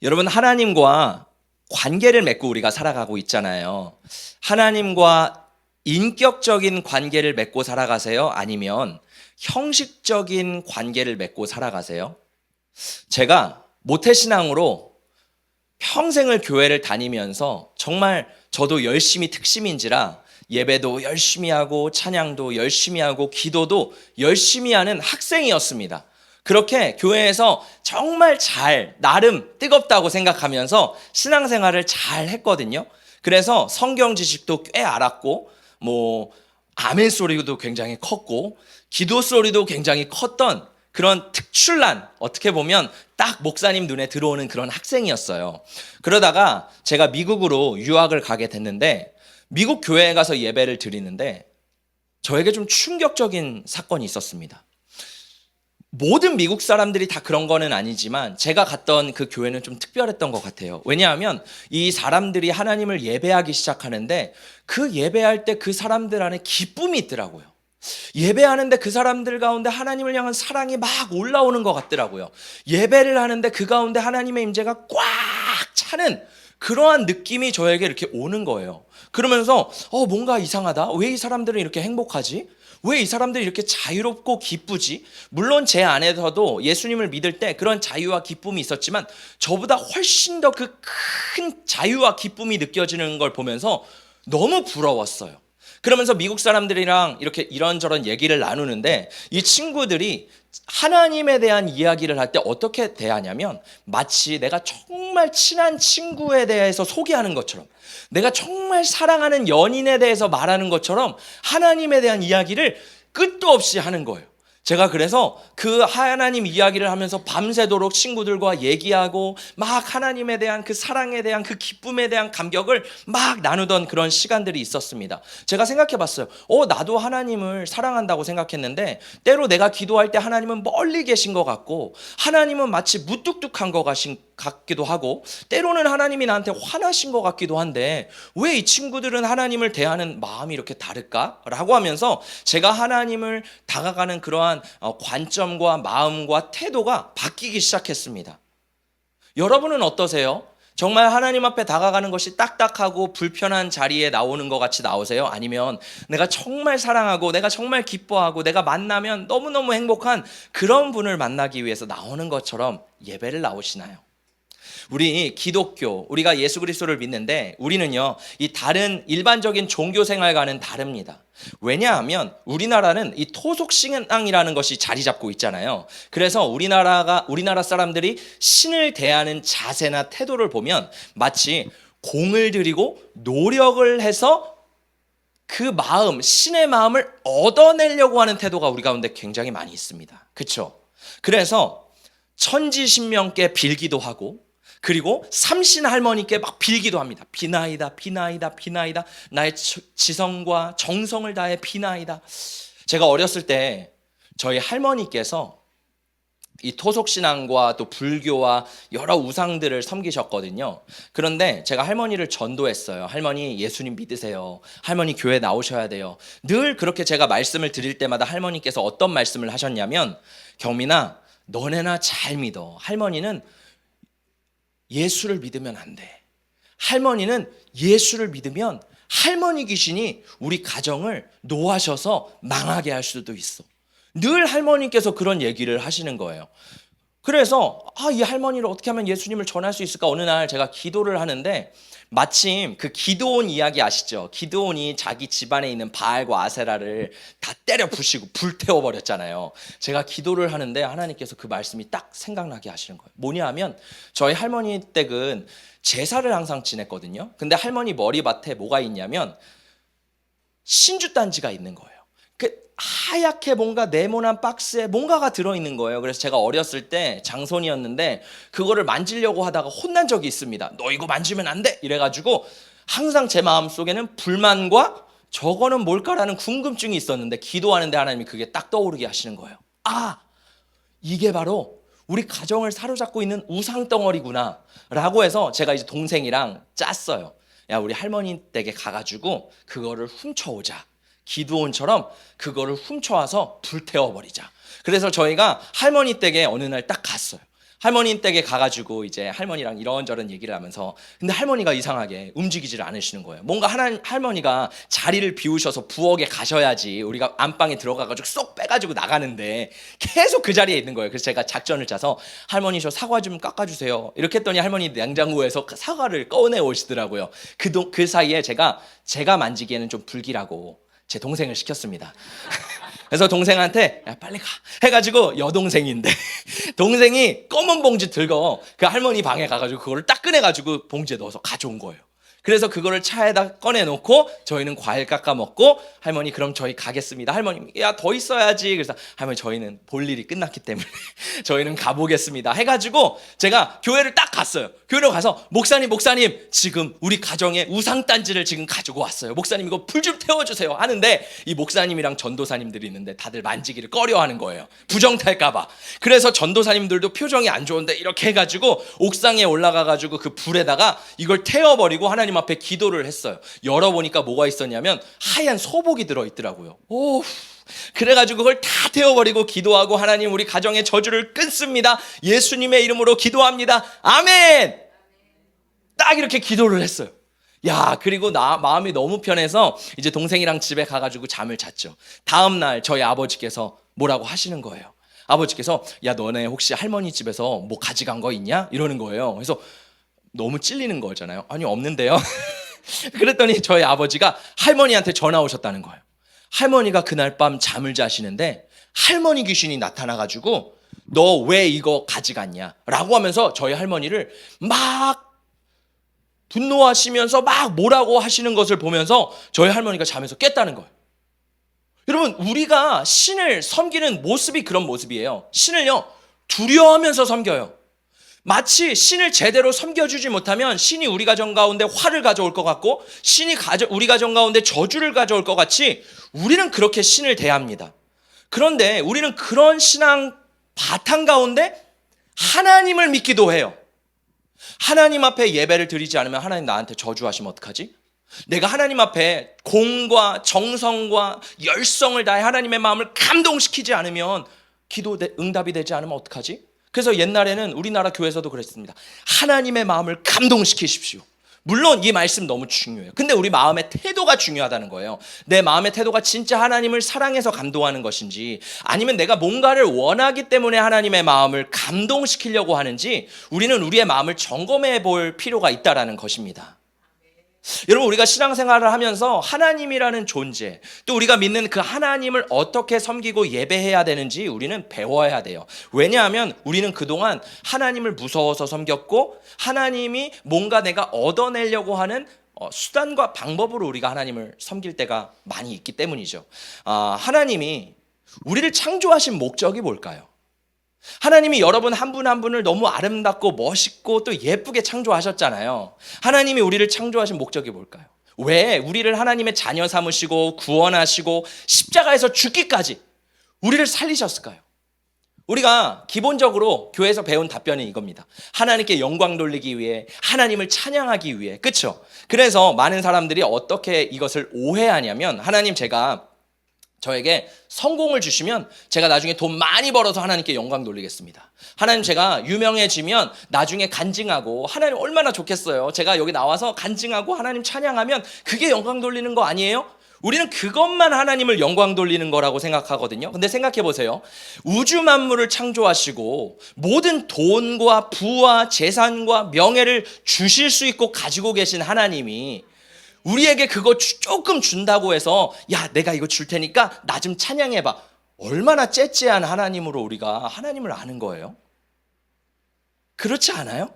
여러분, 하나님과 관계를 맺고 우리가 살아가고 있잖아요. 하나님과 인격적인 관계를 맺고 살아가세요? 아니면 형식적인 관계를 맺고 살아가세요? 제가 모태신앙으로 평생을 교회를 다니면서 정말 저도 열심히 특심인지라 예배도 열심히 하고 찬양도 열심히 하고 기도도 열심히 하는 학생이었습니다. 그렇게 교회에서 정말 나름 뜨겁다고 생각하면서 신앙생활을 잘 했거든요. 그래서 성경 지식도 꽤 알았고, 아멘 소리도 굉장히 컸고, 기도 소리도 굉장히 컸던 그런 특출난, 어떻게 보면 딱 목사님 눈에 들어오는 그런 학생이었어요. 그러다가 제가 미국으로 유학을 가게 됐는데, 미국 교회에 가서 예배를 드리는데 저에게 좀 충격적인 사건이 있었습니다. 모든 미국 사람들이 다 그런 거는 아니지만 제가 갔던 그 교회는 좀 특별했던 것 같아요. 왜냐하면 이 사람들이 하나님을 예배하기 시작하는데 그 예배할 때 그 사람들 안에 기쁨이 있더라고요. 예배하는데 그 사람들 가운데 하나님을 향한 사랑이 막 올라오는 것 같더라고요. 예배를 하는데 그 가운데 하나님의 임재가 꽉 차는 그러한 느낌이 저에게 이렇게 오는 거예요. 그러면서 뭔가 이상하다. 왜 이 사람들은 이렇게 행복하지? 왜 이 사람들이 이렇게 자유롭고 기쁘지? 물론 제 안에서도 예수님을 믿을 때 그런 자유와 기쁨이 있었지만 저보다 훨씬 더 그 큰 자유와 기쁨이 느껴지는 걸 보면서 너무 부러웠어요. 그러면서 미국 사람들이랑 이렇게 이런저런 얘기를 나누는데 이 친구들이 하나님에 대한 이야기를 할 때 어떻게 대하냐면 마치 내가 정말 친한 친구에 대해서 소개하는 것처럼, 내가 정말 사랑하는 연인에 대해서 말하는 것처럼 하나님에 대한 이야기를 끝도 없이 하는 거예요. 제가 그래서 그 하나님 이야기를 하면서 밤새도록 친구들과 얘기하고 막 하나님에 대한 그 사랑에 대한 그 기쁨에 대한 감격을 막 나누던 그런 시간들이 있었습니다. 제가 생각해 봤어요. 나도 하나님을 사랑한다고 생각했는데 때로 내가 기도할 때 하나님은 멀리 계신 것 같고 하나님은 마치 무뚝뚝한 것 같기도 하고 때로는 하나님이 나한테 화나신 것 같기도 한데 왜 이 친구들은 하나님을 대하는 마음이 이렇게 다를까? 라고 하면서 제가 하나님을 다가가는 그러한 관점과 마음과 태도가 바뀌기 시작했습니다. 여러분은 어떠세요? 정말 하나님 앞에 다가가는 것이 딱딱하고 불편한 자리에 나오는 것 같이 나오세요? 아니면 내가 정말 사랑하고 내가 정말 기뻐하고 내가 만나면 너무너무 행복한 그런 분을 만나기 위해서 나오는 것처럼 예배를 나오시나요? 우리 기독교, 우리가 예수 그리스도를 믿는데 우리는요, 이 다른 일반적인 종교 생활과는 다릅니다. 왜냐하면 우리나라는 이 토속신앙이라는 것이 자리 잡고 있잖아요. 그래서 우리나라 사람들이 신을 대하는 자세나 태도를 보면 마치 공을 들이고 노력을 해서 그 마음, 신의 마음을 얻어내려고 하는 태도가 우리 가운데 굉장히 많이 있습니다. 그렇죠? 그래서 천지신명께 빌기도 하고 그리고 삼신 할머니께 막 빌기도 합니다. 비나이다, 비나이다, 비나이다. 나의 지성과 정성을 다해 비나이다. 제가 어렸을 때 저희 할머니께서 이 토속신앙과 또 불교와 여러 우상들을 섬기셨거든요. 그런데 제가 할머니를 전도했어요. 할머니 예수님 믿으세요. 할머니 교회 나오셔야 돼요. 늘 그렇게 제가 말씀을 드릴 때마다 할머니께서 어떤 말씀을 하셨냐면 경민아 너네나 잘 믿어. 할머니는 예수를 믿으면 안 돼. 할머니는 예수를 믿으면 할머니 귀신이 우리 가정을 노하셔서 망하게 할 수도 있어. 늘 할머니께서 그런 얘기를 하시는 거예요. 그래서 이 할머니를 어떻게 하면 예수님을 전할 수 있을까? 어느 날 제가 기도를 하는데 마침 그 기드온 이야기 아시죠? 기드온이 자기 집안에 있는 바알과 아세라를 다 때려 부시고 불태워 버렸잖아요. 제가 기도를 하는데 하나님께서 그 말씀이 딱 생각나게 하시는 거예요. 뭐냐 하면 저희 할머니 댁은 제사를 항상 지냈거든요. 근데 할머니 머리맡에 뭐가 있냐면 신주단지가 있는 거예요. 하얗게 뭔가 네모난 박스에 뭔가가 들어있는 거예요. 그래서 제가 어렸을 때 장손이었는데 그거를 만지려고 하다가 혼난 적이 있습니다. 너 이거 만지면 안 돼! 이래가지고 항상 제 마음속에는 불만과 저거는 뭘까라는 궁금증이 있었는데 기도하는데 하나님이 그게 딱 떠오르게 하시는 거예요. 이게 바로 우리 가정을 사로잡고 있는 우상덩어리구나 라고 해서 제가 이제 동생이랑 짰어요. 야, 우리 할머니 댁에 가가지고 그거를 훔쳐오자. 기드온처럼 그거를 훔쳐와서 불태워버리자. 그래서 저희가 할머니 댁에 어느 날 딱 갔어요. 할머니 댁에 가가지고 이제 할머니랑 이런저런 얘기를 하면서 근데 할머니가 이상하게 움직이질 않으시는 거예요. 뭔가 할머니가 자리를 비우셔서 부엌에 가셔야지 우리가 안방에 들어가가지고 쏙 빼가지고 나가는데 계속 그 자리에 있는 거예요. 그래서 제가 작전을 짜서 할머니 저 사과 좀 깎아주세요. 이렇게 했더니 할머니 냉장고에서 사과를 꺼내 오시더라고요. 그 사이에 제가 만지기에는 좀 불길하고 제 동생을 시켰습니다. 그래서 동생한테 야 빨리 가 해가지고 여동생인데 동생이 검은 봉지 들고 그 할머니 방에 가가지고 그거를 딱 꺼내가지고 봉지에 넣어서 가져온 거예요. 그래서 그거를 차에다 꺼내놓고 저희는 과일 깎아 먹고 할머니 그럼 저희 가겠습니다. 할머니 야 더 있어야지. 그래서 할머니 저희는 볼 일이 끝났기 때문에 저희는 가보겠습니다 해가지고 제가 교회를 딱 갔어요. 교회로 가서 목사님 지금 우리 가정에 우상단지를 지금 가지고 왔어요. 목사님 이거 불 좀 태워주세요 하는데 이 목사님이랑 전도사님들이 있는데 다들 만지기를 꺼려하는 거예요. 부정탈까봐. 그래서 전도사님들도 표정이 안 좋은데 이렇게 해가지고 옥상에 올라가가지고 그 불에다가 이걸 태워버리고 하나님 앞에 기도를 했어요. 열어보니까 뭐가 있었냐면 하얀 소복이 들어있더라고요. 오, 그래가지고 그걸 다 태워버리고 기도하고 하나님 우리 가정의 저주를 끊습니다. 예수님의 이름으로 기도합니다. 아멘. 딱 이렇게 기도를 했어요. 야, 그리고 마음이 너무 편해서 이제 동생이랑 집에 가가지고 잠을 잤죠. 다음날 저희 아버지께서 뭐라고 하시는 거예요. 아버지께서 야 너네 혹시 할머니 집에서 뭐 가져간 거 있냐? 이러는 거예요. 그래서 너무 찔리는 거잖아요. 아니 없는데요. 그랬더니 저희 아버지가 할머니한테 전화 오셨다는 거예요. 할머니가 그날 밤 잠을 자시는데 할머니 귀신이 나타나가지고 너 왜 이거 가져갔냐 라고 하면서 저희 할머니를 막 분노하시면서 막 뭐라고 하시는 것을 보면서 저희 할머니가 잠에서 깼다는 거예요. 여러분 우리가 신을 섬기는 모습이 그런 모습이에요. 신을요 두려워하면서 섬겨요. 마치 신을 제대로 섬겨주지 못하면 신이 우리 가정 가운데 화를 가져올 것 같고 신이 우리 가정 가운데 저주를 가져올 것 같이 우리는 그렇게 신을 대합니다. 그런데 우리는 그런 신앙 바탕 가운데 하나님을 믿기도 해요. 하나님 앞에 예배를 드리지 않으면 하나님 나한테 저주하시면 어떡하지? 내가 하나님 앞에 공과 정성과 열성을 다해 하나님의 마음을 감동시키지 않으면 기도 응답이 되지 않으면 어떡하지? 그래서 옛날에는 우리나라 교회에서도 그랬습니다. 하나님의 마음을 감동시키십시오. 물론 이 말씀 너무 중요해요. 근데 우리 마음의 태도가 중요하다는 거예요. 내 마음의 태도가 진짜 하나님을 사랑해서 감동하는 것인지 아니면 내가 뭔가를 원하기 때문에 하나님의 마음을 감동시키려고 하는지 우리는 우리의 마음을 점검해 볼 필요가 있다는 것입니다. 여러분 우리가 신앙생활을 하면서 하나님이라는 존재 또 우리가 믿는 그 하나님을 어떻게 섬기고 예배해야 되는지 우리는 배워야 돼요. 왜냐하면 우리는 그동안 하나님을 무서워서 섬겼고 하나님이 뭔가 내가 얻어내려고 하는 수단과 방법으로 우리가 하나님을 섬길 때가 많이 있기 때문이죠. 하나님이 우리를 창조하신 목적이 뭘까요? 하나님이 여러분 한 분 한 분을 너무 아름답고 멋있고 또 예쁘게 창조하셨잖아요. 하나님이 우리를 창조하신 목적이 뭘까요? 왜 우리를 하나님의 자녀 삼으시고 구원하시고 십자가에서 죽기까지 우리를 살리셨을까요? 우리가 기본적으로 교회에서 배운 답변은 이겁니다. 하나님께 영광 돌리기 위해 하나님을 찬양하기 위해 그렇죠? 그래서 많은 사람들이 어떻게 이것을 오해하냐면 하나님 제가 저에게 성공을 주시면 제가 나중에 돈 많이 벌어서 하나님께 영광 돌리겠습니다. 하나님 제가 유명해지면 나중에 간증하고 하나님 얼마나 좋겠어요. 제가 여기 나와서 간증하고 하나님 찬양하면 그게 영광 돌리는 거 아니에요? 우리는 그것만 하나님을 영광 돌리는 거라고 생각하거든요. 근데 생각해 보세요. 우주 만물을 창조하시고 모든 돈과 부와 재산과 명예를 주실 수 있고 가지고 계신 하나님이 우리에게 그거 조금 준다고 해서 야 내가 이거 줄 테니까 나 좀 찬양해봐. 얼마나 째째한 하나님으로 우리가 하나님을 아는 거예요? 그렇지 않아요?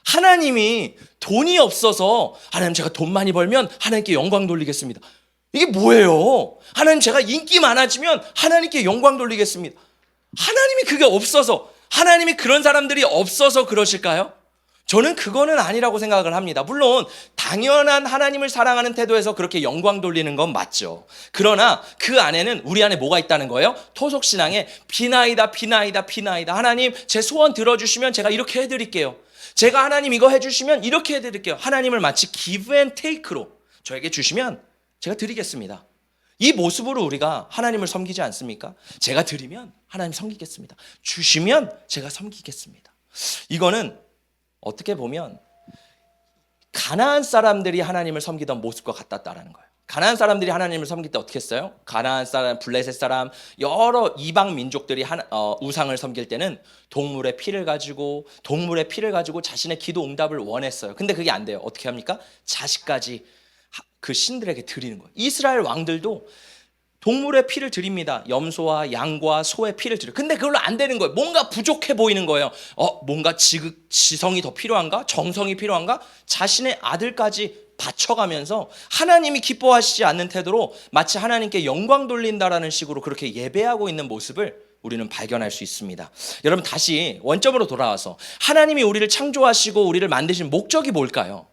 하나님이 돈이 없어서 하나님 제가 돈 많이 벌면 하나님께 영광 돌리겠습니다. 이게 뭐예요? 하나님 제가 인기 많아지면 하나님께 영광 돌리겠습니다. 하나님이 그게 없어서 하나님이 그런 사람들이 없어서 그러실까요? 저는 그거는 아니라고 생각을 합니다. 물론 당연한 하나님을 사랑하는 태도에서 그렇게 영광 돌리는 건 맞죠. 그러나 그 안에는 우리 안에 뭐가 있다는 거예요? 토속신앙에 비나이다 하나님 제 소원 들어주시면 제가 이렇게 해드릴게요. 제가 하나님 이거 해주시면 이렇게 해드릴게요. 하나님을 마치 give and take로 저에게 주시면 제가 드리겠습니다. 이 모습으로 우리가 하나님을 섬기지 않습니까? 제가 드리면 하나님 섬기겠습니다. 주시면 제가 섬기겠습니다. 이거는 어떻게 보면 가나안 사람들이 하나님을 섬기던 모습과 같았다라는 거예요. 가나안 사람들이 하나님을 섬길 때 어떻게 했어요? 가나안 사람, 블레셋 사람, 여러 이방 민족들이 우상을 섬길 때는 동물의 피를 가지고 자신의 기도 응답을 원했어요. 근데 그게 안 돼요. 어떻게 합니까? 자식까지 그 신들에게 드리는 거예요. 이스라엘 왕들도 동물의 피를 드립니다. 염소와 양과 소의 피를 드려요. 근데 그걸로 안 되는 거예요. 뭔가 부족해 보이는 거예요. 뭔가 지성이 더 필요한가? 정성이 필요한가? 자신의 아들까지 바쳐가면서 하나님이 기뻐하시지 않는 태도로 마치 하나님께 영광 돌린다라는 식으로 그렇게 예배하고 있는 모습을 우리는 발견할 수 있습니다. 여러분, 다시 원점으로 돌아와서 하나님이 우리를 창조하시고 우리를 만드신 목적이 뭘까요?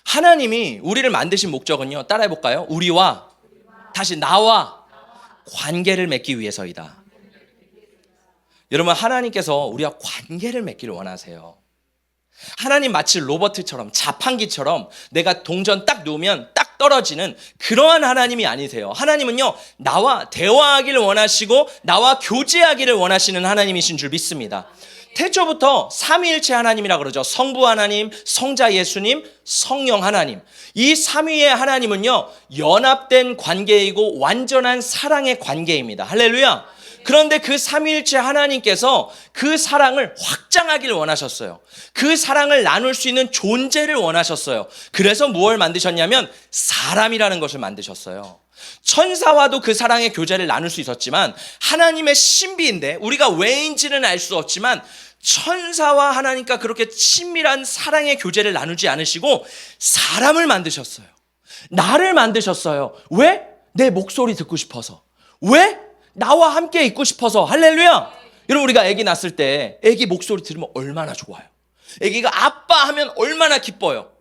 하나님이 우리를 만드신 목적은요, 따라해 볼까요? 나와 관계를 맺기 위해서이다. 여러분, 하나님께서 우리와 관계를 맺기를 원하세요. 하나님 마치 로버트처럼, 자판기처럼 내가 동전 딱 놓으면 딱 떨어지는 그러한 하나님이 아니세요. 하나님은요, 나와 대화하기를 원하시고 나와 교제하기를 원하시는 하나님이신 줄 믿습니다. 태초부터 삼위일체 하나님이라 그러죠. 성부 하나님, 성자 예수님, 성령 하나님. 이 삼위의 하나님은요, 연합된 관계이고 완전한 사랑의 관계입니다. 할렐루야. 그런데 그 삼위일체 하나님께서 그 사랑을 확장하기를 원하셨어요. 그 사랑을 나눌 수 있는 존재를 원하셨어요. 그래서 무엇을 만드셨냐면 사람이라는 것을 만드셨어요. 천사와도 그 사랑의 교제를 나눌 수 있었지만 하나님의 신비인데 우리가 왜인지는 알 수 없지만 천사와 하나님과 그렇게 친밀한 사랑의 교제를 나누지 않으시고 사람을 만드셨어요. 나를 만드셨어요. 왜? 내 목소리 듣고 싶어서. 왜? 나와 함께 있고 싶어서. 할렐루야. 여러분, 우리가 아기 낳았을 때 아기 목소리 들으면 얼마나 좋아요. 아기가 아빠 하면 얼마나 기뻐요.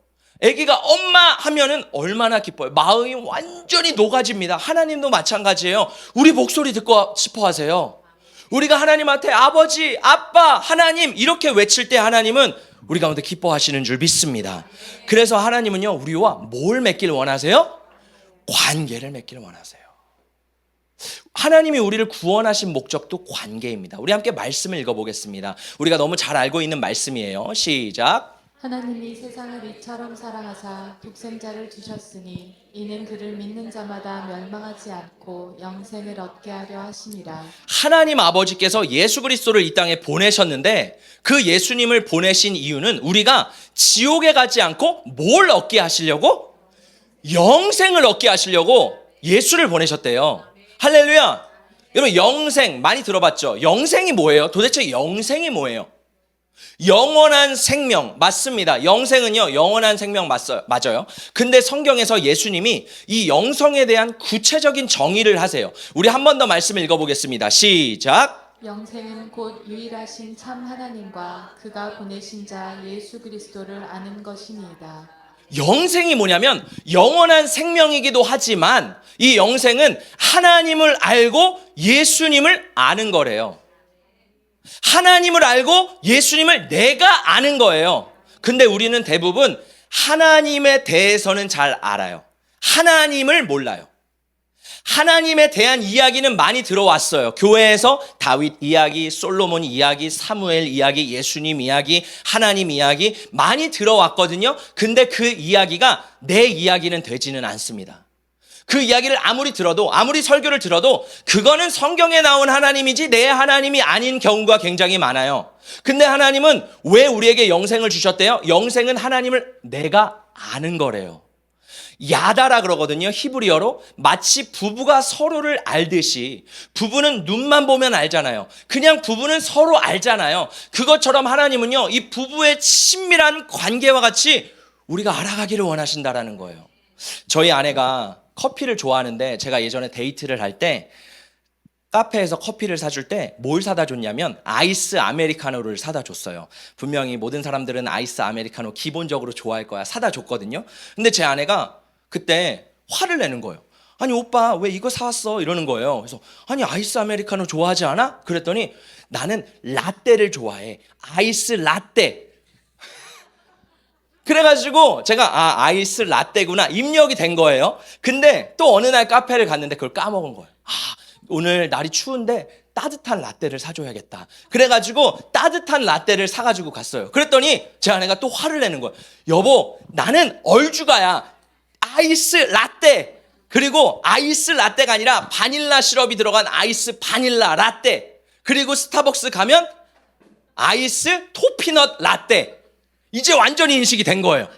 아기가 엄마 하면은 얼마나 기뻐요. 마음이 완전히 녹아집니다. 하나님도 마찬가지예요. 우리 목소리 듣고 싶어 하세요. 우리가 하나님한테 아버지, 아빠, 하나님 이렇게 외칠 때 하나님은 우리 가운데 기뻐하시는 줄 믿습니다. 그래서 하나님은요, 우리와 뭘 맺기를 원하세요? 관계를 맺기를 원하세요. 하나님이 우리를 구원하신 목적도 관계입니다. 우리 함께 말씀을 읽어보겠습니다. 우리가 너무 잘 알고 있는 말씀이에요. 시작. 하나님이 세상을 이처럼 사랑하사 독생자를 주셨으니 이는 그를 믿는 자마다 멸망하지 않고 영생을 얻게 하려 하심이라. 하나님 아버지께서 예수 그리스도를 이 땅에 보내셨는데 그 예수님을 보내신 이유는 우리가 지옥에 가지 않고 뭘 얻게 하시려고? 영생을 얻게 하시려고 예수를 보내셨대요. 할렐루야. 여러분, 영생 많이 들어봤죠? 영생이 뭐예요? 도대체 영생이 뭐예요? 영원한 생명 맞습니다. 영생은요, 영원한 생명 맞아요. 근데 성경에서 예수님이 이 영성에 대한 구체적인 정의를 하세요. 우리 한 번 더 말씀을 읽어보겠습니다. 시작. 영생은 곧 유일하신 참 하나님과 그가 보내신 자 예수 그리스도를 아는 것이니이다. 영생이 뭐냐면 영원한 생명이기도 하지만 이 영생은 하나님을 알고 예수님을 아는 거래요. 하나님을 알고 예수님을 내가 아는 거예요. 근데 우리는 대부분 하나님에 대해서는 잘 알아요. 하나님을 몰라요. 하나님에 대한 이야기는 많이 들어왔어요. 교회에서 다윗 이야기, 솔로몬 이야기, 사무엘 이야기, 예수님 이야기, 하나님 이야기 많이 들어왔거든요. 근데 그 이야기가 내 이야기는 되지는 않습니다. 그 이야기를 아무리 들어도, 아무리 설교를 들어도 그거는 성경에 나온 하나님이지 내 하나님이 아닌 경우가 굉장히 많아요. 근데 하나님은 왜 우리에게 영생을 주셨대요? 영생은 하나님을 내가 아는 거래요. 야다라 그러거든요. 히브리어로. 마치 부부가 서로를 알듯이, 부부는 눈만 보면 알잖아요. 그냥 부부는 서로 알잖아요. 그것처럼 하나님은요, 이 부부의 친밀한 관계와 같이 우리가 알아가기를 원하신다라는 거예요. 저희 아내가 커피를 좋아하는데 제가 예전에 데이트를 할 때 카페에서 커피를 사줄 때 뭘 사다 줬냐면 아이스 아메리카노를 사다 줬어요. 분명히 모든 사람들은 아이스 아메리카노 기본적으로 좋아할 거야. 사다 줬거든요. 근데 제 아내가 그때 화를 내는 거예요. 아니 오빠 왜 이거 사왔어? 이러는 거예요. 그래서 아니 아이스 아메리카노 좋아하지 않아? 그랬더니 나는 라떼를 좋아해. 아이스 라떼. 그래가지고 제가 아이스 라떼구나 입력이 된 거예요. 근데 또 어느 날 카페를 갔는데 그걸 까먹은 거예요. 오늘 날이 추운데 따뜻한 라떼를 사줘야겠다. 그래가지고 따뜻한 라떼를 사가지고 갔어요. 그랬더니 제 아내가 또 화를 내는 거예요. 여보, 나는 얼죽아야. 아이스 라떼. 그리고 아이스 라떼가 아니라 바닐라 시럽이 들어간 아이스 바닐라 라떼. 그리고 스타벅스 가면 아이스 토피넛 라떼. 이제 완전히 인식이 된 거예요.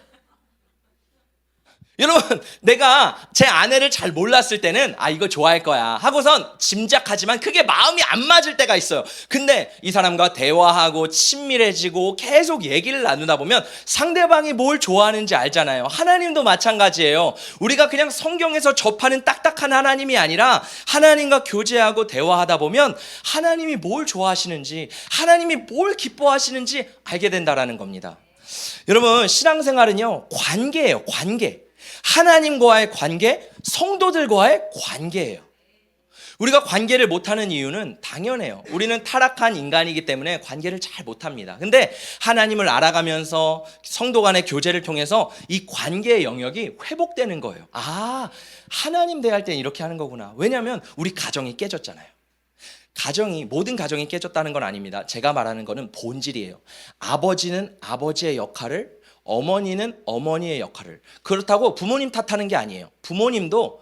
여러분, 내가 제 아내를 잘 몰랐을 때는 이거 좋아할 거야 하고선 짐작하지만 그게 마음이 안 맞을 때가 있어요. 근데 이 사람과 대화하고 친밀해지고 계속 얘기를 나누다 보면 상대방이 뭘 좋아하는지 알잖아요. 하나님도 마찬가지예요. 우리가 그냥 성경에서 접하는 딱딱한 하나님이 아니라 하나님과 교제하고 대화하다 보면 하나님이 뭘 좋아하시는지, 하나님이 뭘 기뻐하시는지 알게 된다라는 겁니다. 여러분, 신앙생활은요, 관계예요. 관계. 하나님과의 관계, 성도들과의 관계예요. 우리가 관계를 못하는 이유는 당연해요. 우리는 타락한 인간이기 때문에 관계를 잘 못합니다. 근데 하나님을 알아가면서 성도 간의 교제를 통해서 이 관계의 영역이 회복되는 거예요. 하나님 대할 땐 이렇게 하는 거구나. 왜냐하면 우리 가정이 깨졌잖아요. 모든 가정이 깨졌다는 건 아닙니다. 제가 말하는 거는 본질이에요. 아버지는 아버지의 역할을, 어머니는 어머니의 역할을. 그렇다고 부모님 탓하는 게 아니에요. 부모님도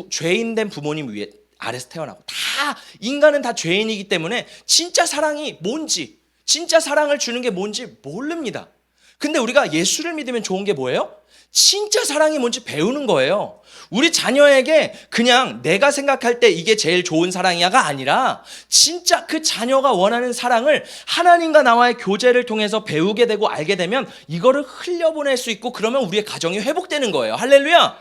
죄인된 부모님 위에 아래서 태어나고, 다 인간은 다 죄인이기 때문에 진짜 사랑이 뭔지, 진짜 사랑을 주는 게 뭔지 모릅니다. 근데 우리가 예수를 믿으면 좋은 게 뭐예요? 진짜 사랑이 뭔지 배우는 거예요. 우리 자녀에게 그냥 내가 생각할 때 이게 제일 좋은 사랑이야가 아니라 진짜 그 자녀가 원하는 사랑을 하나님과 나와의 교제를 통해서 배우게 되고 알게 되면 이거를 흘려보낼 수 있고, 그러면 우리의 가정이 회복되는 거예요. 할렐루야.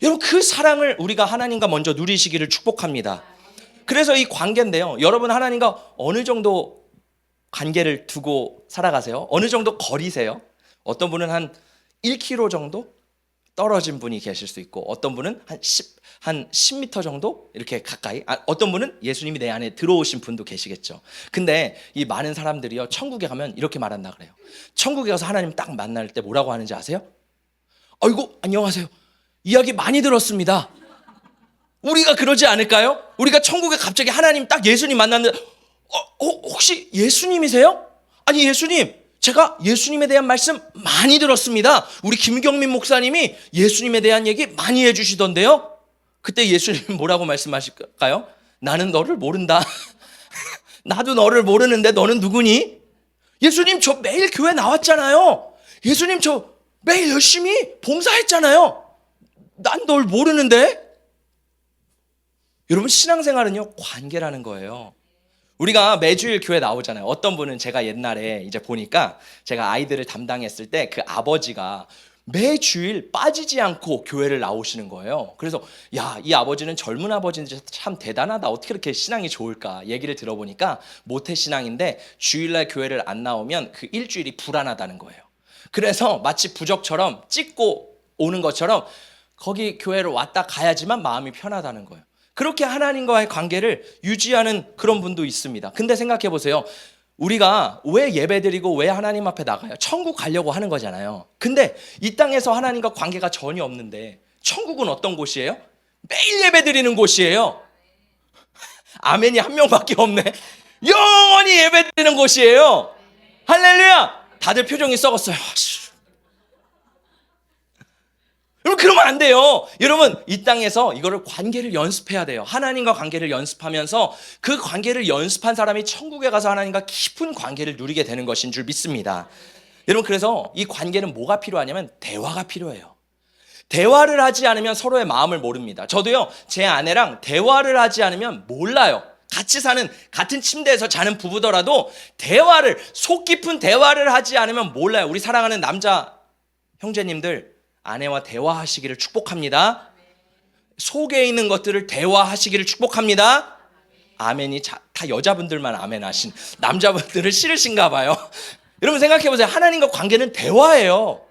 여러분, 그 사랑을 우리가 하나님과 먼저 누리시기를 축복합니다. 그래서 이 관계인데요, 여러분 하나님과 어느 정도 관계를 두고 살아가세요? 어느 정도 거리세요? 어떤 분은 한 1km 정도 떨어진 분이 계실 수 있고, 어떤 분은 한 10m 정도 이렇게 가까이, 어떤 분은 예수님이 내 안에 들어오신 분도 계시겠죠. 근데 이 많은 사람들이요, 천국에 가면 이렇게 말한다 그래요. 천국에 가서 하나님 딱 만날 때 뭐라고 하는지 아세요? 아이고, 안녕하세요. 이야기 많이 들었습니다. 우리가 그러지 않을까요? 우리가 천국에 갑자기 하나님 딱 예수님 만났는데 혹시 예수님이세요? 아니, 예수님, 제가 예수님에 대한 말씀 많이 들었습니다. 우리 김경민 목사님이 예수님에 대한 얘기 많이 해주시던데요. 그때 예수님 뭐라고 말씀하실까요? 나는 너를 모른다. 나도 너를 모르는데 너는 누구니? 예수님, 저 매일 교회 나왔잖아요. 예수님, 저 매일 열심히 봉사했잖아요. 난 널 모르는데? 여러분, 신앙생활은요, 관계라는 거예요. 우리가 매주일 교회 나오잖아요. 어떤 분은, 제가 옛날에 이제 보니까 제가 아이들을 담당했을 때 그 아버지가 매주일 빠지지 않고 교회를 나오시는 거예요. 그래서 이 아버지는 젊은 아버지인데 참 대단하다. 어떻게 그렇게 신앙이 좋을까? 얘기를 들어보니까 모태신앙인데 주일날 교회를 안 나오면 그 일주일이 불안하다는 거예요. 그래서 마치 부적처럼 찍고 오는 것처럼 거기 교회를 왔다 가야지만 마음이 편하다는 거예요. 그렇게 하나님과의 관계를 유지하는 그런 분도 있습니다. 근데 생각해 보세요. 우리가 왜 예배드리고 왜 하나님 앞에 나가요? 천국 가려고 하는 거잖아요. 근데 이 땅에서 하나님과 관계가 전혀 없는데 천국은 어떤 곳이에요? 매일 예배드리는 곳이에요. 아멘이 한 명밖에 없네. 영원히 예배드리는 곳이에요. 할렐루야. 다들 표정이 썩었어요. 여러분, 그러면 안 돼요. 여러분, 이 땅에서 이거를 관계를 연습해야 돼요. 하나님과 관계를 연습하면서 그 관계를 연습한 사람이 천국에 가서 하나님과 깊은 관계를 누리게 되는 것인 줄 믿습니다. 여러분, 그래서 이 관계는 뭐가 필요하냐면 대화가 필요해요. 대화를 하지 않으면 서로의 마음을 모릅니다. 저도요, 제 아내랑 대화를 하지 않으면 몰라요. 같이 사는, 같은 침대에서 자는 부부더라도 속 깊은 대화를 하지 않으면 몰라요. 우리 사랑하는 남자 형제님들, 아내와 대화하시기를 축복합니다. 속에 있는 것들을 대화하시기를 축복합니다. 아멘이 다 여자분들만 아멘 하신, 남자분들은 싫으신가 봐요. 여러분, 생각해 보세요. 하나님과 관계는 대화예요.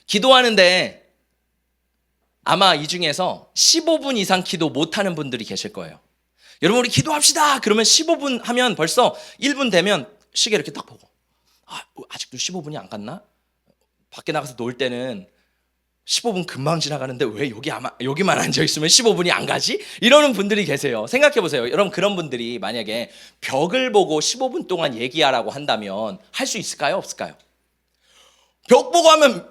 기도하는데 아마 이 중에서 15분 이상 기도 못하는 분들이 계실 거예요. 여러분, 우리 기도합시다. 그러면 15분 하면 벌써 1분 되면 시계 이렇게 딱 보고, 아직도 15분이 안 갔나? 밖에 나가서 놀 때는 15분 금방 지나가는데 왜 여기만 앉아 있으면 15분이 안 가지? 이러는 분들이 계세요. 생각해 보세요. 여러분, 그런 분들이 만약에 벽을 보고 15분 동안 얘기하라고 한다면 할 수 있을까요? 없을까요? 벽 보고 하면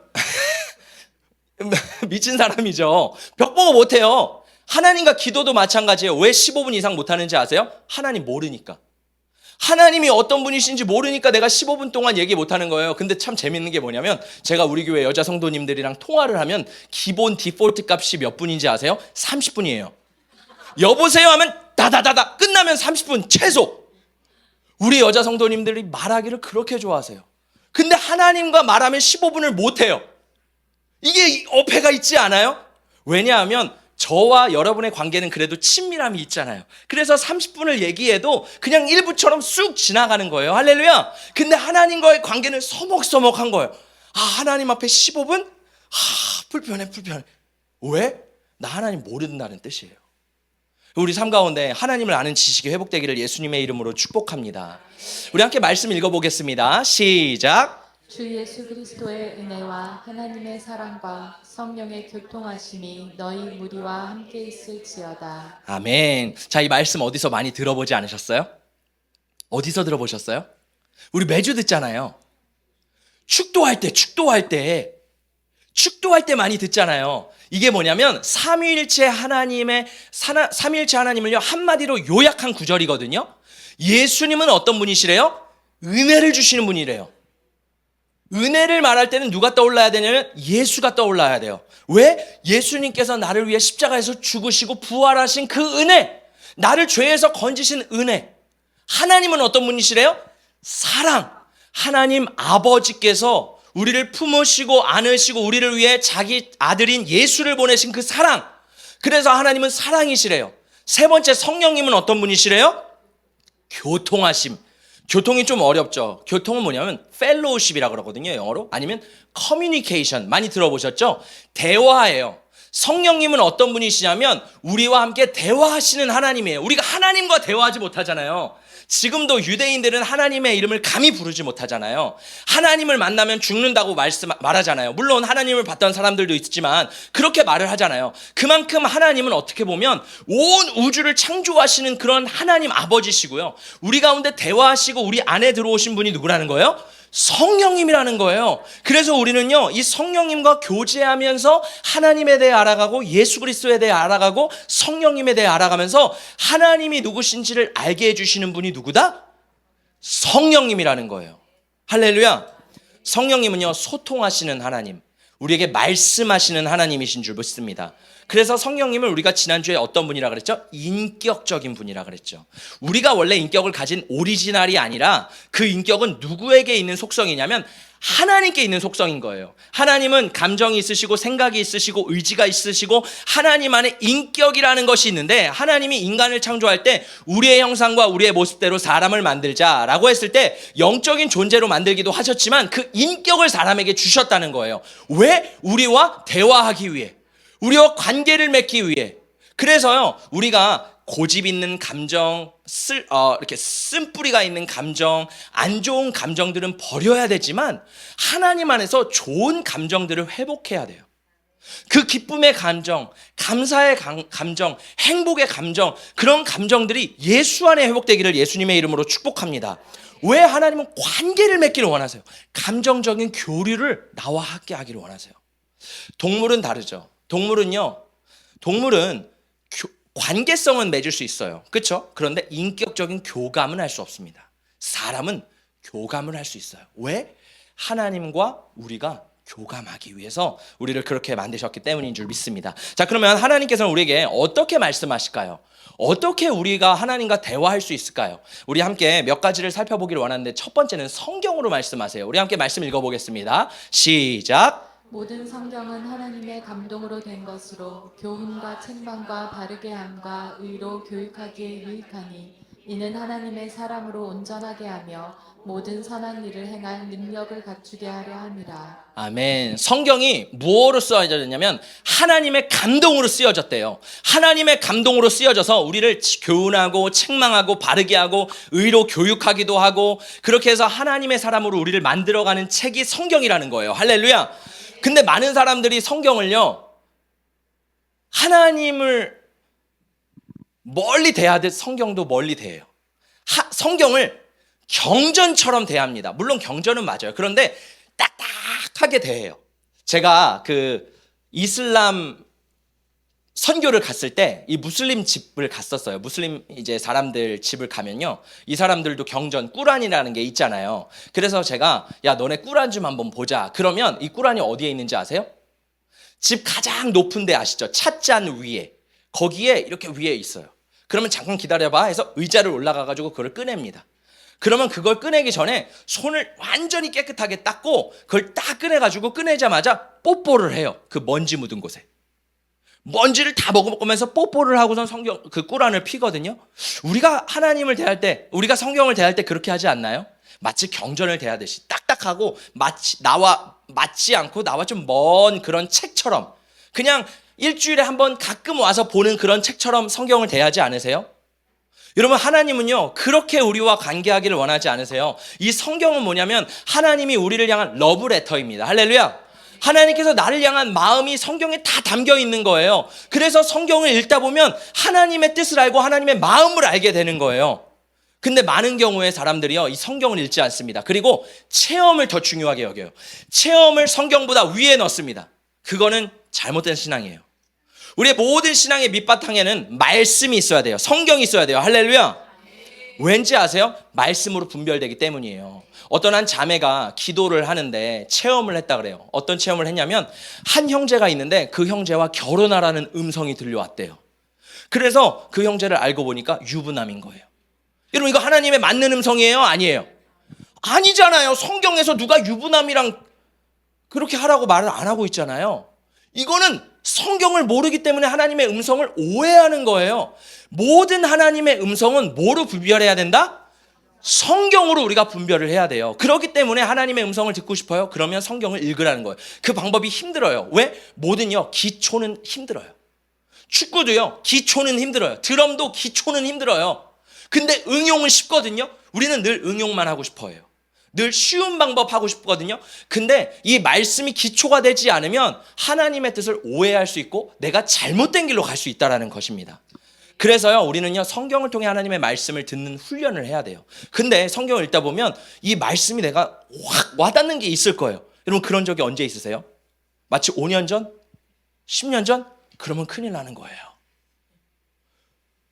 미친 사람이죠. 벽 보고 못 해요. 하나님과 기도도 마찬가지예요. 왜 15분 이상 못 하는지 아세요? 하나님 모르니까. 하나님이 어떤 분이신지 모르니까 내가 15분 동안 얘기 못 하는 거예요. 근데 참 재밌는 게 뭐냐면 제가 우리 교회 여자 성도님들이랑 통화를 하면 기본 디폴트 값이 몇 분인지 아세요? 30분이에요. 여보세요 하면 다다다다 끝나면 30분 최소. 우리 여자 성도님들이 말하기를 그렇게 좋아하세요. 근데 하나님과 말하면 15분을 못 해요. 이게 어폐가 있지 않아요? 왜냐하면 저와 여러분의 관계는 그래도 친밀함이 있잖아요. 그래서 30분을 얘기해도 그냥 1부처럼 쑥 지나가는 거예요. 할렐루야. 근데 하나님과의 관계는 서먹서먹한 거예요. 아, 하나님 앞에 15분? 아, 불편해. 왜? 나 하나님 모른다는 뜻이에요. 우리 삶 가운데 하나님을 아는 지식이 회복되기를 예수님의 이름으로 축복합니다. 우리 함께 말씀 읽어보겠습니다. 시작. 주 예수 그리스도의 은혜와 하나님의 사랑과 성령의 교통하심이 너희 무리와 함께 있을지어다. 아멘. 자, 이 말씀 어디서 많이 들어보지 않으셨어요? 어디서 들어보셨어요? 우리 매주 듣잖아요. 축도할 때 많이 듣잖아요. 이게 뭐냐면 삼위일체 하나님을요 한마디로 요약한 구절이거든요. 예수님은 어떤 분이시래요? 은혜를 주시는 분이래요. 은혜를 말할 때는 누가 떠올라야 되냐면 예수가 떠올라야 돼요. 왜? 예수님께서 나를 위해 십자가에서 죽으시고 부활하신 그 은혜, 나를 죄에서 건지신 은혜. 하나님은 어떤 분이시래요? 사랑. 하나님 아버지께서 우리를 품으시고 안으시고 우리를 위해 자기 아들인 예수를 보내신 그 사랑. 그래서 하나님은 사랑이시래요. 세 번째, 성령님은 어떤 분이시래요? 교통하심. 교통이 좀 어렵죠. 교통은 뭐냐면 펠로우십이라고 그러거든요, 영어로. 아니면 커뮤니케이션. 많이 들어보셨죠? 대화예요. 성령님은 어떤 분이시냐면 우리와 함께 대화하시는 하나님이에요. 우리가 하나님과 대화하지 못하잖아요. 지금도 유대인들은 하나님의 이름을 감히 부르지 못하잖아요. 하나님을 만나면 죽는다고 말하잖아요. 물론 하나님을 봤던 사람들도 있지만 그렇게 말을 하잖아요. 그만큼 하나님은 어떻게 보면 온 우주를 창조하시는 그런 하나님 아버지시고요. 우리 가운데 대화하시고 우리 안에 들어오신 분이 누구라는 거예요? 성령님이라는 거예요. 그래서 우리는요, 이 성령님과 교제하면서 하나님에 대해 알아가고 예수 그리스도에 대해 알아가고 성령님에 대해 알아가면서 하나님이 누구신지를 알게 해주시는 분이 누구다? 성령님이라는 거예요. 할렐루야. 성령님은요, 소통하시는 하나님, 우리에게 말씀하시는 하나님이신 줄 믿습니다. 그래서 성령님을 우리가 지난주에 어떤 분이라 그랬죠? 인격적인 분이라 그랬죠. 우리가 원래 인격을 가진 오리지널이 아니라 그 인격은 누구에게 있는 속성이냐면 하나님께 있는 속성인 거예요. 하나님은 감정이 있으시고 생각이 있으시고 의지가 있으시고 하나님 안에 인격이라는 것이 있는데, 하나님이 인간을 창조할 때 우리의 형상과 우리의 모습대로 사람을 만들자라고 했을 때 영적인 존재로 만들기도 하셨지만 그 인격을 사람에게 주셨다는 거예요. 왜? 우리와 대화하기 위해, 우리와 관계를 맺기 위해. 그래서요, 우리가 고집 있는 감정, 이렇게 쓴뿌리가 있는 감정, 안 좋은 감정들은 버려야 되지만 하나님 안에서 좋은 감정들을 회복해야 돼요. 그 기쁨의 감정, 감사의 감정, 행복의 감정, 그런 감정들이 예수 안에 회복되기를 예수님의 이름으로 축복합니다. 왜? 하나님은 관계를 맺기를 원하세요. 감정적인 교류를 나와 함께 하기를 원하세요. 동물은 다르죠. 동물은 관계성은 맺을 수 있어요. 그렇죠? 그런데 인격적인 교감은 할 수 없습니다. 사람은 교감을 할 수 있어요. 왜? 하나님과 우리가 교감하기 위해서 우리를 그렇게 만드셨기 때문인 줄 믿습니다. 자, 그러면 하나님께서는 우리에게 어떻게 말씀하실까요? 어떻게 우리가 하나님과 대화할 수 있을까요? 우리 함께 몇 가지를 살펴보기를 원하는데, 첫 번째는 성경으로 말씀하세요. 우리 함께 말씀 읽어보겠습니다. 시작. 모든 성경은 하나님의 감동으로 된 것으로 교훈과 책망과 바르게 함과 의로 교육하기에 유익하니 이는 하나님의 사람으로 온전하게 하며 모든 선한 일을 행할 능력을 갖추게 하려 함이라. 아멘. 성경이 무엇으로 쓰여졌냐면 하나님의 감동으로 쓰여졌대요. 하나님의 감동으로 쓰여져서 우리를 교훈하고 책망하고 바르게 하고 의로 교육하기도 하고, 그렇게 해서 하나님의 사람으로 우리를 만들어가는 책이 성경이라는 거예요. 할렐루야. 근데 많은 사람들이 성경을요, 하나님을 멀리 대하듯 성경도 멀리 대해요. 성경을 경전처럼 대합니다. 물론 경전은 맞아요. 그런데 딱딱하게 대해요. 제가 그 이슬람 선교를 갔을 때 이 무슬림 집을 갔었어요. 무슬림 이제 사람들 집을 가면요, 이 사람들도 경전 꾸란이라는 게 있잖아요. 그래서 제가 야, 너네 꾸란 좀 한번 보자. 그러면 이 꾸란이 어디에 있는지 아세요? 집 가장 높은 데 아시죠? 찻잔 위에, 거기에 이렇게 위에 있어요. 그러면 잠깐 기다려봐 해서 의자를 올라가가지고 그걸 꺼냅니다. 그러면 그걸 꺼내기 전에 손을 완전히 깨끗하게 닦고 그걸 딱 꺼내가지고 꺼내자마자 뽀뽀를 해요. 그 먼지 묻은 곳에. 먼지를 다 먹으면서 뽀뽀를 하고선 성경, 그 꾸란을 피거든요. 우리가 하나님을 대할 때, 우리가 성경을 대할 때 그렇게 하지 않나요? 마치 경전을 대하듯이 딱딱하고 맞지 않고 나와 좀 먼 그런 책처럼, 그냥 일주일에 한번 가끔 와서 보는 그런 책처럼 성경을 대하지 않으세요? 여러분, 하나님은요, 그렇게 우리와 관계하기를 원하지 않으세요. 이 성경은 뭐냐면 하나님이 우리를 향한 러브레터입니다. 할렐루야. 하나님께서 나를 향한 마음이 성경에 다 담겨 있는 거예요. 그래서 성경을 읽다 보면 하나님의 뜻을 알고 하나님의 마음을 알게 되는 거예요. 근데 많은 경우에 사람들이요, 이 성경을 읽지 않습니다. 그리고 체험을 더 중요하게 여겨요. 체험을 성경보다 위에 넣습니다. 그거는 잘못된 신앙이에요. 우리의 모든 신앙의 밑바탕에는 말씀이 있어야 돼요. 성경이 있어야 돼요. 할렐루야. 왠지 아세요? 말씀으로 분별되기 때문이에요. 어떤 한 자매가 기도를 하는데 체험을 했다 그래요. 어떤 체험을 했냐면, 한 형제가 있는데 그 형제와 결혼하라는 음성이 들려왔대요. 그래서 그 형제를 알고 보니까 유부남인 거예요. 여러분, 이거 하나님의 맞는 음성이에요? 아니에요? 아니잖아요. 성경에서 누가 유부남이랑 그렇게 하라고 말을 안 하고 있잖아요. 이거는 성경을 모르기 때문에 하나님의 음성을 오해하는 거예요. 모든 하나님의 음성은 뭐로 분별해야 된다? 성경으로 우리가 분별을 해야 돼요. 그렇기 때문에 하나님의 음성을 듣고 싶어요? 그러면 성경을 읽으라는 거예요. 그 방법이 힘들어요. 왜? 뭐든요, 기초는 힘들어요. 축구도요, 기초는 힘들어요. 드럼도 기초는 힘들어요. 근데 응용은 쉽거든요. 우리는 늘 응용만 하고 싶어 해요. 늘 쉬운 방법 하고 싶거든요. 근데 이 말씀이 기초가 되지 않으면 하나님의 뜻을 오해할 수 있고 내가 잘못된 길로 갈 수 있다는 것입니다. 그래서요, 우리는요, 성경을 통해 하나님의 말씀을 듣는 훈련을 해야 돼요. 근데 성경을 읽다 보면 이 말씀이 내가 확 와닿는 게 있을 거예요. 여러분, 그런 적이 언제 있으세요? 마치 5년 전? 10년 전? 그러면 큰일 나는 거예요.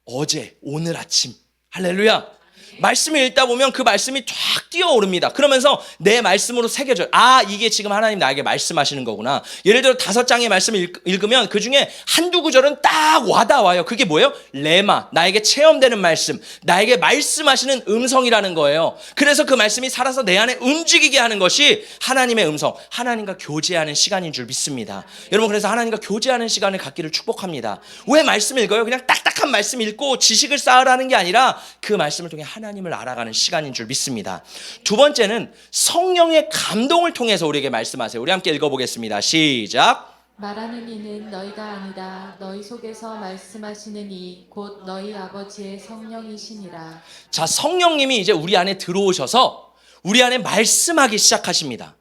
어제, 오늘 아침. 할렐루야. 말씀을 읽다 보면 그 말씀이 쫙 뛰어오릅니다. 그러면서 내 말씀으로 새겨져요. 아, 이게 지금 하나님 나에게 말씀하시는 거구나. 예를 들어 5장의 말씀을 읽으면 그 중에 한두 구절은 딱 와닿아요. 그게 뭐예요? 레마, 나에게 체험되는 말씀, 나에게 말씀하시는 음성이라는 거예요. 그래서 그 말씀이 살아서 내 안에 움직이게 하는 것이 하나님의 음성, 하나님과 교제하는 시간인 줄 믿습니다. 여러분, 그래서 하나님과 교제하는 시간을 갖기를 축복합니다. 왜 말씀을 읽어요? 그냥 딱딱한 말씀 읽고 지식을 쌓으라는 게 아니라 그 말씀을 통해 하나님을 알아가는 시간인 줄 믿습니다. 두 번째는 성령의 감동을 통해서 우리에게 말씀하세요. 우리 함께 읽어보겠습니다. 시작. 말하는 이는 너희가 아니다. 너희 속에서 말씀하시는 이 곧 너희 아버지의 성령이시니라. 자, 성령님이 이제 우리 안에 들어오셔서 우리 안에 말씀하기 시작하십니다.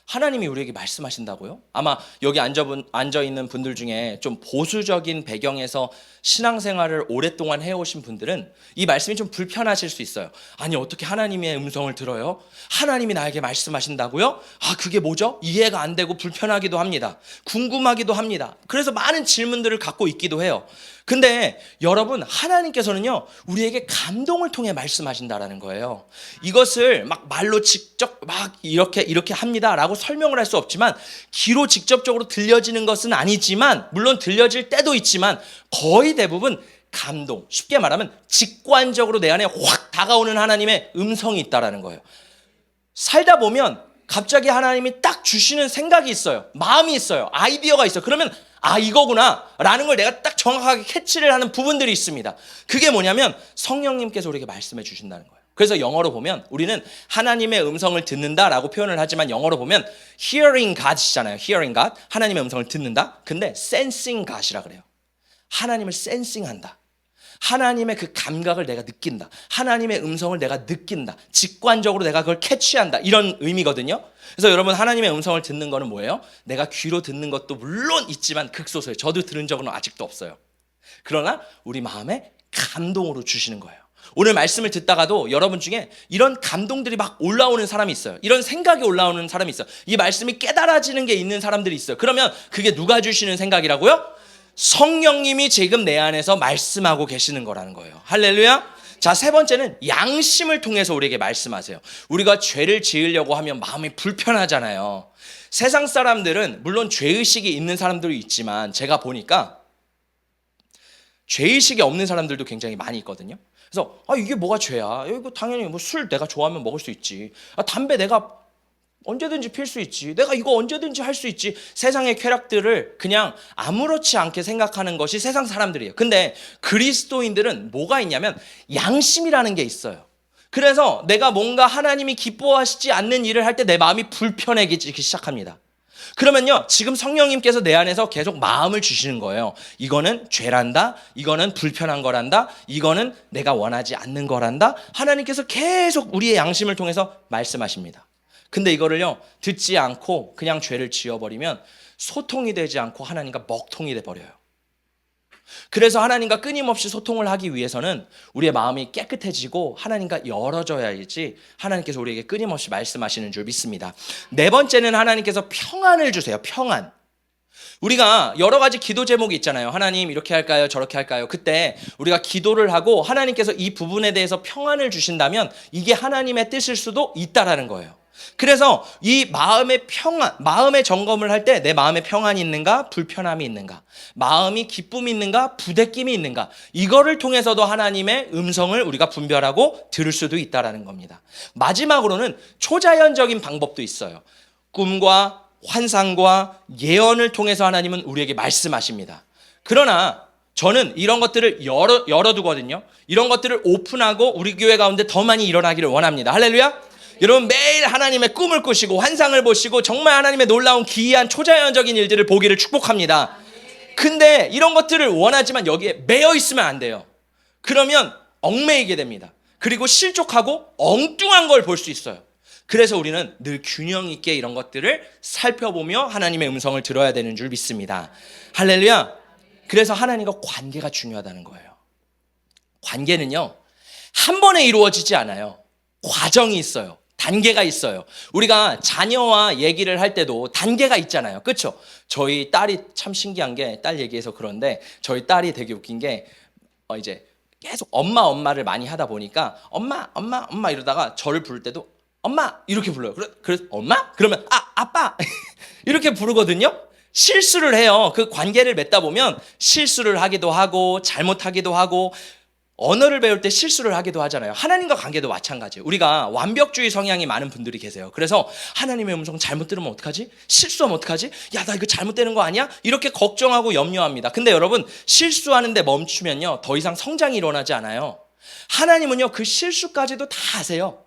하나님이 우리에게 말씀하신다고요? 아마 여기 앉아있는 분들 중에 좀 보수적인 배경에서 신앙생활을 오랫동안 해오신 분들은 이 말씀이 좀 불편하실 수 있어요. 아니, 어떻게 하나님의 음성을 들어요? 하나님이 나에게 말씀하신다고요? 아, 그게 뭐죠? 이해가 안 되고 불편하기도 합니다. 궁금하기도 합니다. 그래서 많은 질문들을 갖고 있기도 해요. 근데 여러분, 하나님께서는요, 우리에게 감동을 통해 말씀하신다라는 거예요. 이것을 막 말로 직접 막 이렇게 합니다라고 설명을 할 수 없지만, 귀로 직접적으로 들려지는 것은 아니지만, 물론 들려질 때도 있지만 거의 대부분 감동, 쉽게 말하면 직관적으로 내 안에 확 다가오는 하나님의 음성이 있다라는 거예요. 살다 보면 갑자기 하나님이 딱 주시는 생각이 있어요. 마음이 있어요. 아이디어가 있어요. 그러면 아, 이거구나 라는 걸 내가 딱 정확하게 캐치를 하는 부분들이 있습니다. 그게 뭐냐면 성령님께서 우리에게 말씀해 주신다는 거예요. 그래서 영어로 보면 우리는 하나님의 음성을 듣는다라고 표현을 하지만 영어로 보면 hearing God이잖아요. hearing God, 하나님의 음성을 듣는다. 근데 sensing God이라 그래요. 하나님을 센싱한다. 하나님의 그 감각을 내가 느낀다. 하나님의 음성을 내가 느낀다. 직관적으로 내가 그걸 캐치한다. 이런 의미거든요. 그래서 여러분, 하나님의 음성을 듣는 거는 뭐예요? 내가 귀로 듣는 것도 물론 있지만 극소수예요. 저도 들은 적은 아직도 없어요. 그러나 우리 마음에 감동으로 주시는 거예요. 오늘 말씀을 듣다가도 여러분 중에 이런 감동들이 막 올라오는 사람이 있어요. 이런 생각이 올라오는 사람이 있어요. 이 말씀이 깨달아지는 게 있는 사람들이 있어요. 그러면 그게 누가 주시는 생각이라고요? 성령님이 지금 내 안에서 말씀하고 계시는 거라는 거예요. 할렐루야. 자, 세 번째는 양심을 통해서 우리에게 말씀하세요. 우리가 죄를 지으려고 하면 마음이 불편하잖아요. 세상 사람들은 물론 죄의식이 있는 사람들이 있지만 제가 보니까 죄의식이 없는 사람들도 굉장히 많이 있거든요. 그래서 이게 뭐가 죄야? 이거 당연히 뭐 술 내가 좋아하면 먹을 수 있지. 담배 내가 언제든지 필 수 있지. 내가 이거 언제든지 할 수 있지. 세상의 쾌락들을 그냥 아무렇지 않게 생각하는 것이 세상 사람들이에요. 근데 그리스도인들은 뭐가 있냐면 양심이라는 게 있어요. 그래서 내가 뭔가 하나님이 기뻐하시지 않는 일을 할 때 내 마음이 불편해지기 시작합니다. 그러면요, 지금 성령님께서 내 안에서 계속 마음을 주시는 거예요. 이거는 죄란다. 이거는 불편한 거란다. 이거는 내가 원하지 않는 거란다. 하나님께서 계속 우리의 양심을 통해서 말씀하십니다. 근데 이거를요, 듣지 않고 그냥 죄를 지어버리면 소통이 되지 않고 하나님과 먹통이 돼버려요. 그래서 하나님과 끊임없이 소통을 하기 위해서는 우리의 마음이 깨끗해지고 하나님과 열어져야지 하나님께서 우리에게 끊임없이 말씀하시는 줄 믿습니다. 네 번째는 하나님께서 평안을 주세요. 평안. 우리가 여러 가지 기도 제목이 있잖아요. 하나님 이렇게 할까요? 저렇게 할까요? 그때 우리가 기도를 하고 하나님께서 이 부분에 대해서 평안을 주신다면 이게 하나님의 뜻일 수도 있다라는 거예요. 그래서 이 마음의 평안, 마음의 점검을 할 때 내 마음에 평안이 있는가, 불편함이 있는가, 마음이 기쁨이 있는가, 부대낌이 있는가, 이거를 통해서도 하나님의 음성을 우리가 분별하고 들을 수도 있다라는 겁니다. 마지막으로는 초자연적인 방법도 있어요. 꿈과 환상과 예언을 통해서 하나님은 우리에게 말씀하십니다. 그러나 저는 이런 것들을 열어두거든요. 이런 것들을 오픈하고 우리 교회 가운데 더 많이 일어나기를 원합니다. 할렐루야. 여러분, 매일 하나님의 꿈을 꾸시고 환상을 보시고 정말 하나님의 놀라운 기이한 초자연적인 일들을 보기를 축복합니다. 근데 이런 것들을 원하지만 여기에 매여 있으면 안 돼요. 그러면 얽매이게 됩니다. 그리고 실족하고 엉뚱한 걸 볼 수 있어요. 그래서 우리는 늘 균형 있게 이런 것들을 살펴보며 하나님의 음성을 들어야 되는 줄 믿습니다. 할렐루야. 그래서 하나님과 관계가 중요하다는 거예요. 관계는요, 한 번에 이루어지지 않아요. 과정이 있어요. 단계가 있어요. 우리가 자녀와 얘기를 할 때도 단계가 있잖아요. 그렇죠? 저희 딸이 참 신기한 게, 딸 얘기해서 그런데 저희 딸이 되게 웃긴 게 이제 계속 엄마를 많이 하다 보니까 엄마 이러다가 저를 부를 때도 엄마 이렇게 불러요. 그래서 엄마? 그러면 아빠 이렇게 부르거든요. 실수를 해요. 그 관계를 맺다 보면 실수를 하기도 하고 잘못하기도 하고 언어를 배울 때 실수를 하기도 하잖아요. 하나님과 관계도 마찬가지예요. 우리가 완벽주의 성향이 많은 분들이 계세요. 그래서 하나님의 음성 잘못 들으면 어떡하지? 실수하면 어떡하지? 야, 나 이거 잘못되는 거 아니야? 이렇게 걱정하고 염려합니다. 근데 여러분, 실수하는데 멈추면요, 더 이상 성장이 일어나지 않아요. 하나님은요, 그 실수까지도 다 아세요.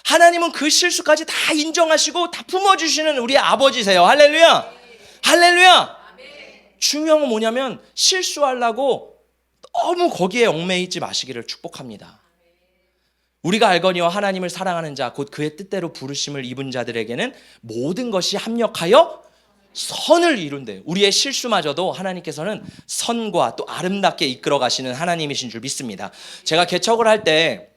하나님은 그 실수까지 다 인정하시고 다 품어주시는 우리 아버지세요. 할렐루야. 할렐루야. 중요한 건 뭐냐면 실수하려고 너무 거기에 얽매이지 마시기를 축복합니다. 우리가 알거니와 하나님을 사랑하는 자, 곧 그의 뜻대로 부르심을 입은 자들에게는 모든 것이 합력하여 선을 이룬대요. 우리의 실수마저도 하나님께서는 선과 또 아름답게 이끌어 가시는 하나님이신 줄 믿습니다. 제가 개척을 할 때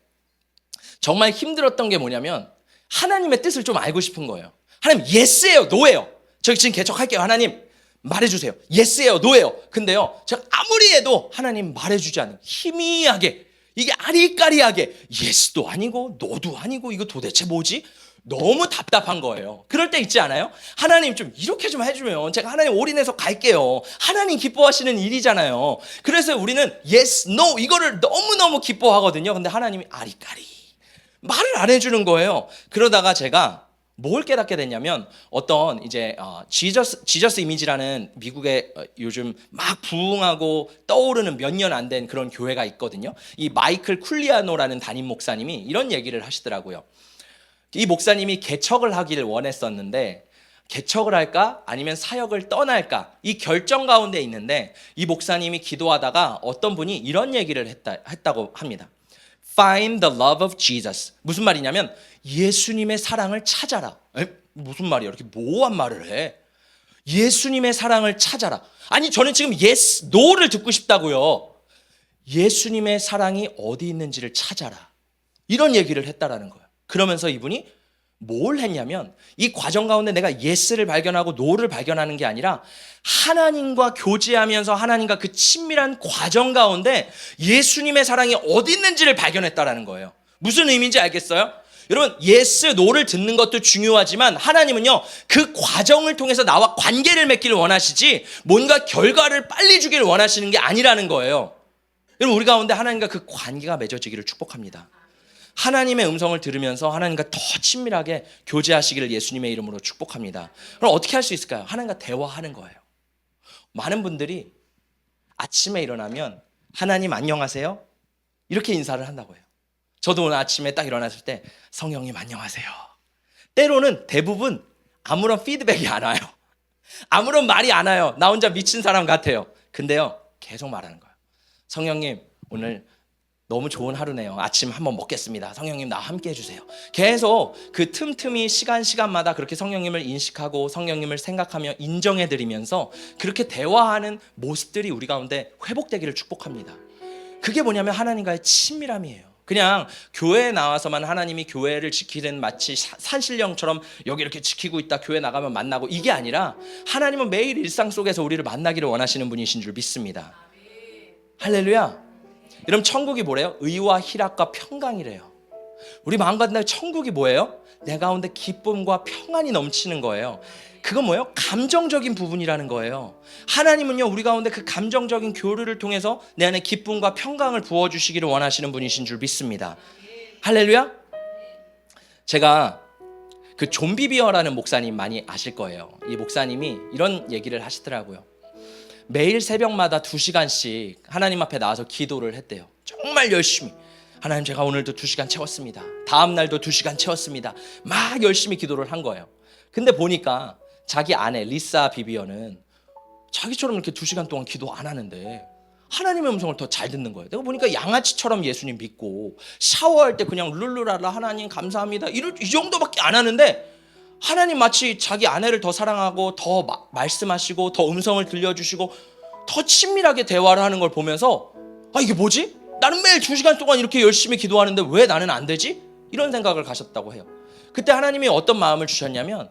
정말 힘들었던 게 뭐냐면 하나님의 뜻을 좀 알고 싶은 거예요. 하나님 예스예요, 노예요. 저희 지금 개척할게요. 하나님 말해주세요. 예스예요, 노예요. 근데요, 제가 아무리 해도 하나님 말해주지 않는, 희미하게, 이게 아리까리하게 예스도 아니고 노도 아니고 이거 도대체 뭐지? 너무 답답한 거예요. 그럴 때 있지 않아요? 하나님 좀 이렇게 좀 해주면 제가 하나님 올인해서 갈게요. 하나님 기뻐하시는 일이잖아요. 그래서 우리는 yes, no 이거를 너무너무 기뻐하거든요. 근데 하나님이 아리까리 말을 안 해주는 거예요. 그러다가 제가 뭘 깨닫게 됐냐면 어떤 이제 지저스 이미지라는 미국의 요즘 막 부흥하고 떠오르는 몇 년 안 된 그런 교회가 있거든요. 이 마이클 쿨리아노라는 담임 목사님이 이런 얘기를 하시더라고요. 이 목사님이 개척을 하기를 원했었는데 개척을 할까 아니면 사역을 떠날까 이 결정 가운데 있는데 이 목사님이 기도하다가 어떤 분이 이런 얘기를 했다고 합니다. Find the love of Jesus. 무슨 말이냐면 예수님의 사랑을 찾아라. 무슨 말이야? 이렇게 모호한 말을 해. 예수님의 사랑을 찾아라. 아니 저는 지금 yes, no를 듣고 싶다고요. 예수님의 사랑이 어디 있는지를 찾아라. 이런 얘기를 했다라는 거예요. 그러면서 이분이 뭘 했냐면 이 과정 가운데 내가 yes를 발견하고 no를 발견하는 게 아니라 하나님과 교제하면서 하나님과 그 친밀한 과정 가운데 예수님의 사랑이 어디 있는지를 발견했다라는 거예요. 무슨 의미인지 알겠어요? 여러분 yes, no를 듣는 것도 중요하지만 하나님은요 그 과정을 통해서 나와 관계를 맺기를 원하시지 뭔가 결과를 빨리 주기를 원하시는 게 아니라는 거예요. 여러분 우리 가운데 하나님과 그 관계가 맺어지기를 축복합니다. 하나님의 음성을 들으면서 하나님과 더 친밀하게 교제하시기를 예수님의 이름으로 축복합니다. 그럼 어떻게 할 수 있을까요? 하나님과 대화하는 거예요. 많은 분들이 아침에 일어나면 하나님 안녕하세요 이렇게 인사를 한다고 해요. 저도 오늘 아침에 딱 일어났을 때 성령님 안녕하세요. 때로는 대부분 아무런 피드백이 안 와요. 아무런 말이 안 와요. 나 혼자 미친 사람 같아요. 근데요 계속 말하는 거예요. 성령님 오늘 너무 좋은 하루네요. 아침 한번 먹겠습니다. 성령님 나와 함께 해주세요. 계속 그 틈틈이 시간마다 그렇게 성령님을 인식하고 성령님을 생각하며 인정해드리면서 그렇게 대화하는 모습들이 우리 가운데 회복되기를 축복합니다. 그게 뭐냐면 하나님과의 친밀함이에요. 그냥 교회에 나와서만 하나님이 교회를 지키는 마치 산신령처럼 여기 이렇게 지키고 있다 교회 나가면 만나고 이게 아니라 하나님은 매일 일상 속에서 우리를 만나기를 원하시는 분이신 줄 믿습니다. 할렐루야. 여러분 천국이 뭐래요? 의와 희락과 평강이래요. 우리 마음 가운데 천국이 뭐예요? 내 가운데 기쁨과 평안이 넘치는 거예요. 그건 뭐예요? 감정적인 부분이라는 거예요. 하나님은요 우리 가운데 그 감정적인 교류를 통해서 내 안에 기쁨과 평강을 부어주시기를 원하시는 분이신 줄 믿습니다. 할렐루야. 제가 그 존 비비어라는 목사님 많이 아실 거예요. 이 목사님이 이런 얘기를 하시더라고요. 매일 새벽마다 2시간씩 하나님 앞에 나와서 기도를 했대요. 정말 열심히. 하나님 제가 오늘도 2시간 채웠습니다. 다음 날도 2시간 채웠습니다. 막 열심히 기도를 한 거예요. 근데 보니까 자기 아내 리사 비비어는 자기처럼 이렇게 2시간 동안 기도 안 하는데 하나님의 음성을 더 잘 듣는 거예요. 내가 보니까 양아치처럼 예수님 믿고 샤워할 때 그냥 룰루랄라 하나님 감사합니다 이 정도밖에 안 하는데 하나님 마치 자기 아내를 더 사랑하고 더 말씀하시고 더 음성을 들려주시고 더 친밀하게 대화를 하는 걸 보면서 아 이게 뭐지? 나는 매일 2시간 동안 이렇게 열심히 기도하는데 왜 나는 안 되지? 이런 생각을 가셨다고 해요. 그때 하나님이 어떤 마음을 주셨냐면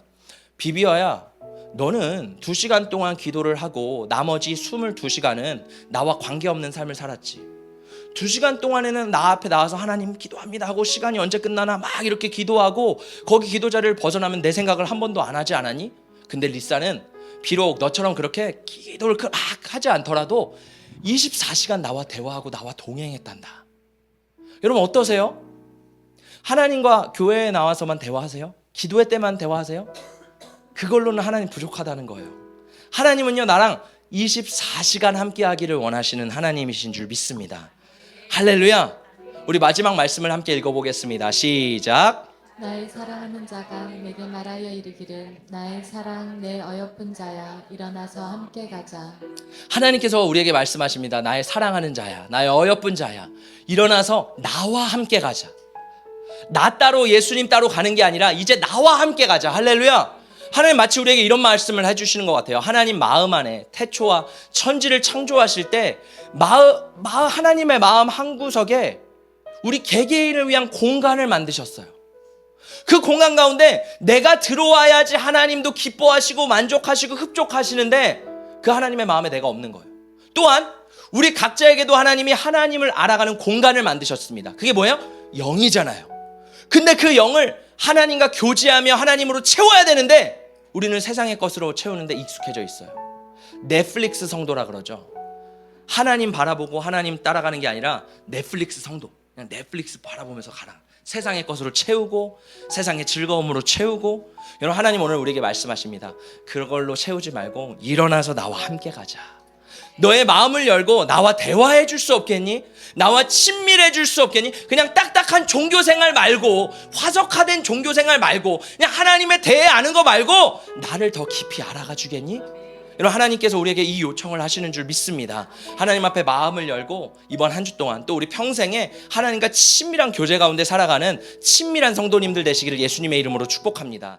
비비어야 너는 2시간 동안 기도를 하고 나머지 22시간은 나와 관계없는 삶을 살았지. 2시간 동안에는 나 앞에 나와서 하나님 기도합니다 하고 시간이 언제 끝나나 막 이렇게 기도하고 거기 기도 자리를 벗어나면 내 생각을 한 번도 안 하지 않았니? 근데 리사는 비록 너처럼 그렇게 기도를 막 하지 않더라도 24시간 나와 대화하고 나와 동행했단다. 여러분 어떠세요? 하나님과 교회에 나와서만 대화하세요? 기도회 때만 대화하세요? 그걸로는 하나님 부족하다는 거예요. 하나님은요 나랑 24시간 함께 하기를 원하시는 하나님이신 줄 믿습니다. 할렐루야. 우리 마지막 말씀을 함께 읽어보겠습니다. 시작. 나의 사랑하는 자가 내게 말하여 이르기를 나의 사랑 내 어여쁜 자야 일어나서 함께 가자. 하나님께서 우리에게 말씀하십니다. 나의 사랑하는 자야 나의 어여쁜 자야 일어나서 나와 함께 가자. 나 따로 예수님 따로 가는 게 아니라 이제 나와 함께 가자. 할렐루야. 하나님 마치 우리에게 이런 말씀을 해주시는 것 같아요. 하나님 마음 안에 태초와 천지를 창조하실 때 하나님의 마음 한구석에 우리 개개인을 위한 공간을 만드셨어요. 그 공간 가운데 내가 들어와야지 하나님도 기뻐하시고 만족하시고 흡족하시는데 그 하나님의 마음에 내가 없는 거예요. 또한 우리 각자에게도 하나님이 하나님을 알아가는 공간을 만드셨습니다. 그게 뭐예요? 영이잖아요. 근데 그 영을 하나님과 교제하며 하나님으로 채워야 되는데 우리는 세상의 것으로 채우는데 익숙해져 있어요. 넷플릭스 성도라 그러죠. 하나님 바라보고 하나님 따라가는 게 아니라 넷플릭스 성도. 그냥 넷플릭스 바라보면서 가라. 세상의 것으로 채우고 세상의 즐거움으로 채우고. 여러분 하나님 오늘 우리에게 말씀하십니다. 그걸로 채우지 말고 일어나서 나와 함께 가자. 너의 마음을 열고 나와 대화해 줄 수 없겠니? 나와 친밀해 줄 수 없겠니? 그냥 딱딱한 종교 생활 말고, 화석화된 종교 생활 말고, 그냥 하나님에 대해 아는 거 말고 나를 더 깊이 알아가 주겠니? 여러분, 하나님께서 우리에게 이 요청을 하시는 줄 믿습니다. 하나님 앞에 마음을 열고 이번 한 주 동안 또 우리 평생에 하나님과 친밀한 교제 가운데 살아가는 친밀한 성도님들 되시기를 예수님의 이름으로 축복합니다.